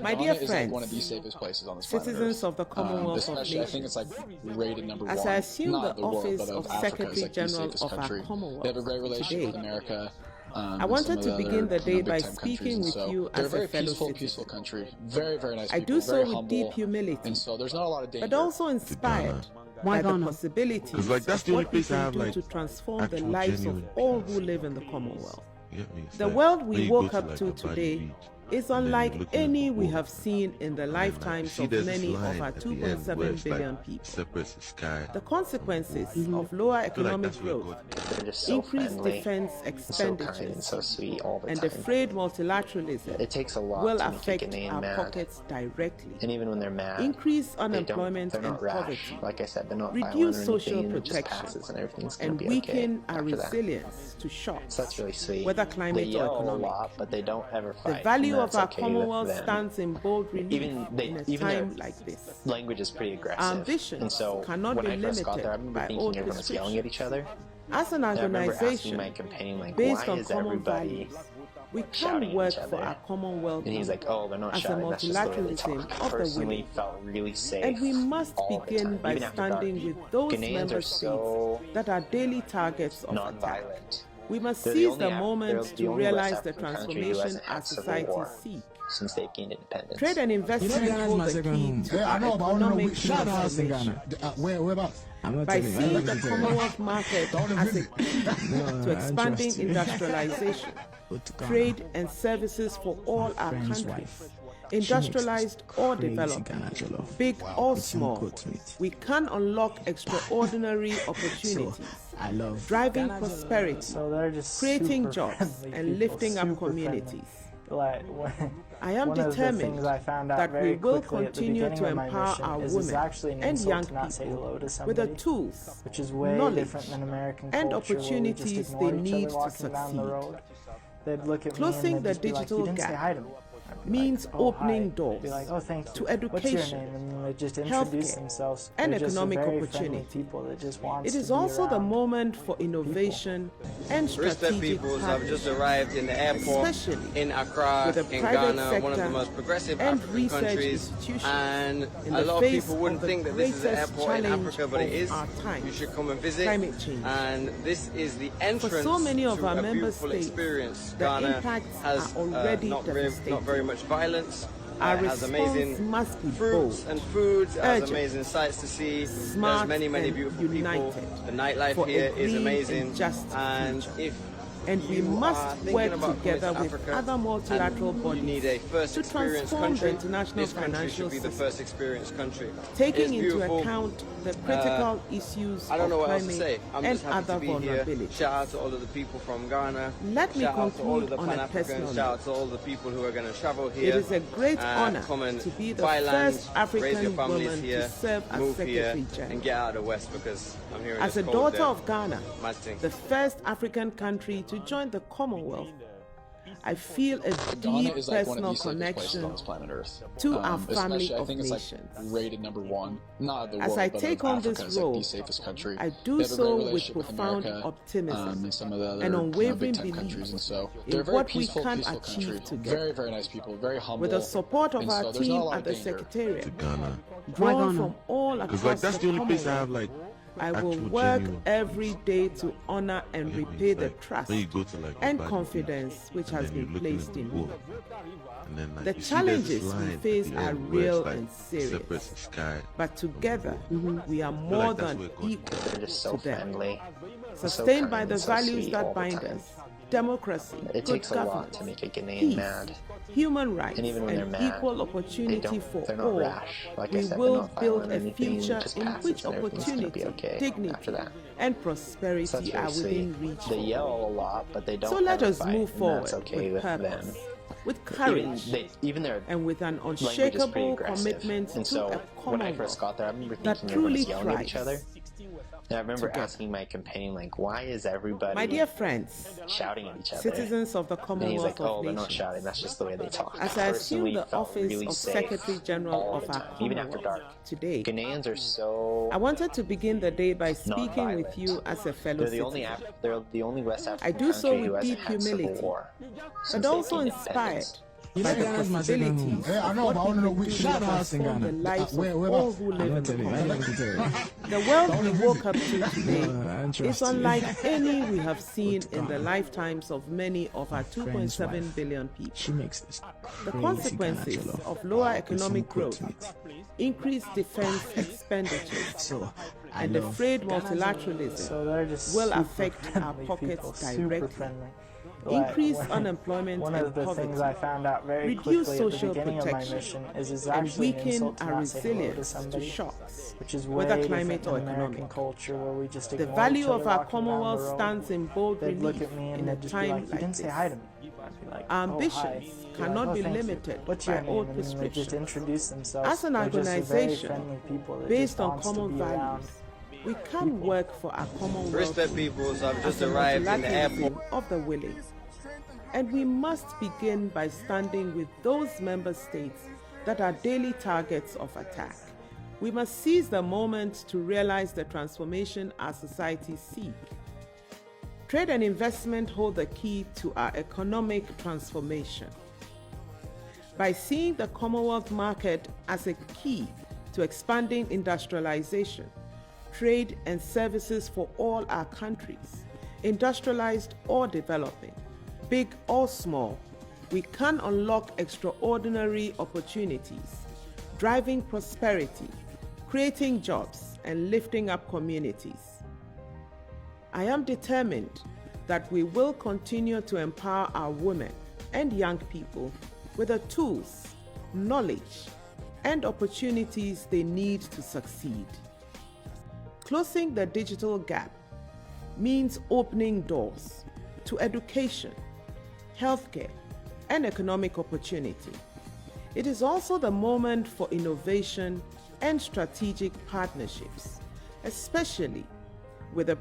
My dear friends, one of the safest places on this citizens of the Commonwealth of Nations, I think it's like rated number one. As I assume the office of Secretary General of our Commonwealth, they have a great relationship with America. I wanted to begin the day by speaking with you as a fellow citizen. Peaceful country, very, very nice people, I do so with deep humility, and so there's not a lot of danger, but also inspired by the possibilities that's the only place I have, to transform the lives of all who live in the Commonwealth. The world we woke up to today is unlike any we have seen in the lifetimes of many of our 2.7 billion people. The consequences of lower economic growth, increased defense expenditures, and the frayed multilateralism will affect our pockets directly. And even when they're mad, increase unemployment and poverty, like I said, they're not reduce social protection, and weaken our resilience to shocks, so that's really sweet. Whether climate or economic. A lot, but they don't ever fight. The value of our Commonwealth stands in bold relief in a time like this. Language is pretty aggressive. Our ambitions and so cannot when be I first got limited there, I remember by thinking old everyone was yelling at each other. As an organization like, based why on is common everybody values, we can work for our common well-being. And he's like, oh, they're not as shouting, a that's just the way they multilateralism talk. of the willing. Felt really safe. And we must begin by Even standing with those Ghanaians member states that are daily targets of attack. We must seize the moment to realize the transformation our society seeks. Since they gained independence. Trade and investment hold the key to economic transformation. Whereabouts? By seeing the Commonwealth market as a key to expanding industrialization, trade and services for all our countries, industrialized or developed, big or small, we can unlock extraordinary opportunities, driving prosperity, creating jobs, and lifting up communities. I am determined that we will continue to empower our women and young people with the tools, knowledge, and opportunities they need to succeed. Closing the digital gap means opening doors to education, healthcare, and economic opportunity. It is also the moment for innovation and strategic partnerships. I've just arrived in the airport, especially in Accra, with the in private Ghana, sector one of the most progressive and African research countries, institutions and in a the lot of face people wouldn't of think the that this is an greatest airport in challenge Africa, but it of is. our time, You should come and visit. climate change. And this is the entrance For so many of to our a member beautiful states, experience. the Ghana impacts has are already not devastating. very much violence. Our has response amazing must be fruits bold, and foods, has urgent, amazing sights to see. smart, There's many and beautiful united people. The nightlife for here a is green amazing. and just And future. if And we you must are thinking work about together coming to with Africa other multilateral and bodies you need a first to experience transform country, the international this country financial should be the system, first experience country. taking It's into beautiful. account the critical issues I don't know of what else to say. climate I'm and just happy other to be here. vulnerabilities. Shout out to all of the people from Ghana. Let me Shout out to all of conclude the on a Pan-Africans. personal Shout out note. to all the people who are going to travel here. It is a great honor come and to be the buy land, first raise your African families woman here, to serve as move here, Secretary General. and get out of the West because I'm here in As a this cold daughter day. of Ghana, Mad thing. the first African country to join the Commonwealth, I feel a deep is personal like one of the safest places connection on this planet Earth. to our family Especially, I of think it's nations. like rated number one, not the As world, I but take of on Africa this as like role, the safest country. I They do have a great so with relationship profound America, optimism and some of the other and unwavering big tech belief countries, and so in they're a very what we peaceful, can peaceful achieve country. together. Very, very nice people, very humble. With the support of and our so there's not a team lot at of the danger. Secretariat, to Ghana. drawn from all across Because that's the only place I have Commonwealth, like I will actual work genuine every day to honor and Yeah, repay it's the like trust when you go to like a and bad confidence which and has then you're been looking placed at the in me. wall, and then, like, The you see there's challenges this we line face at the are end where it's real like and serious. separates the sky But together, we are feel more like that's than where God equal They're just so to them. friendly. Sustained by kind, the so values sweet that all the bind time. us: democracy, It good takes a lot governance, to make a Ghanaian peace, mad. human rights, And even when and they're mad, equal opportunity for they're not all. rash. Like I We said, they're will not build violent a or anything, future just in passes which and everything's gonna opportunity, be okay dignity, after that. and So prosperity that's are really within sweet. reach. They for yell all. a lot, but they don't So let ever us fight, move and forward that's okay with with purpose, them. with courage, Even their and with an language is pretty unshakable aggressive. commitment And to so a when I Commonwealth first got there, I remember that thinking everyone was truly yelling at each other. thrives. And I remember together. asking my companion, like, why is everybody My dear friends, shouting at each other? citizens of the And he's Commonwealth like, oh, of they're not Nations, shouting, that's just the way they talk. as I assume Personally the felt office really of safe Secretary General all of the our time, even after dark. Commonwealth today, Ghanaians are so I wanted to begin the day by speaking with violent. you as a fellow they're the only citizen, they're the only West I African do so country who with hasn't deep had civil humility, war since but they've also gained inspired independence. by the Ghana's my second home. possibilities Yeah, I of know, what but I we wanna know can which do Shout to out us in transform the Ghana. lives Where of all about? who live in the I country. don't tell you. The world we woke up to I today trust is you. unlike any we have seen in the God. lifetimes of many of our 2.7 billion people. She makes this The crazy consequences Ghana of lower with some economic quote growth, in it. increased defense expenditures, So, I and love the frayed So multilateralism they're just will super affect our friendly pockets people, super directly. friendly. Increased Like, unemployment one and of the things I poverty, found out very reduce quickly at the social beginning of my protection, mission is it's and actually an weaken insult to our not say hello to resilience to somebody, shocks, which is whether way climate different or than American economic. culture where we just The ignore value each of other our walking down the Commonwealth road. stands in bold They'd look relief at me and in a they'd just be time like, "You like didn't say hi to this. me." I'd be like, Our "Oh, ambitions hi." They'd be cannot like, be "Oh, thank you. limited What's by your name?" old And then they just prescriptions. introduce themselves. As an They're just a very organization, friendly people that based just on wants to common be around. values, we can work for our Commonwealth Respect people, so I've as just a arrived in the multilateralism airport. of the willing. And we must begin by standing with those member states that are daily targets of attack. We must seize the moment to realize the transformation our societies seek. Trade and investment hold the key to our economic transformation. By seeing the Commonwealth market as a key to expanding industrialization, trade and services for all our countries, industrialized or developing, big or small, we can unlock extraordinary opportunities, driving prosperity, creating jobs, and lifting up communities. I am determined that we will continue to empower our women and young people with the tools, knowledge, and opportunities they need to succeed. Closing the digital gap means opening doors to education, healthcare, and economic opportunity. It is also the moment for innovation and strategic partnerships, especially with the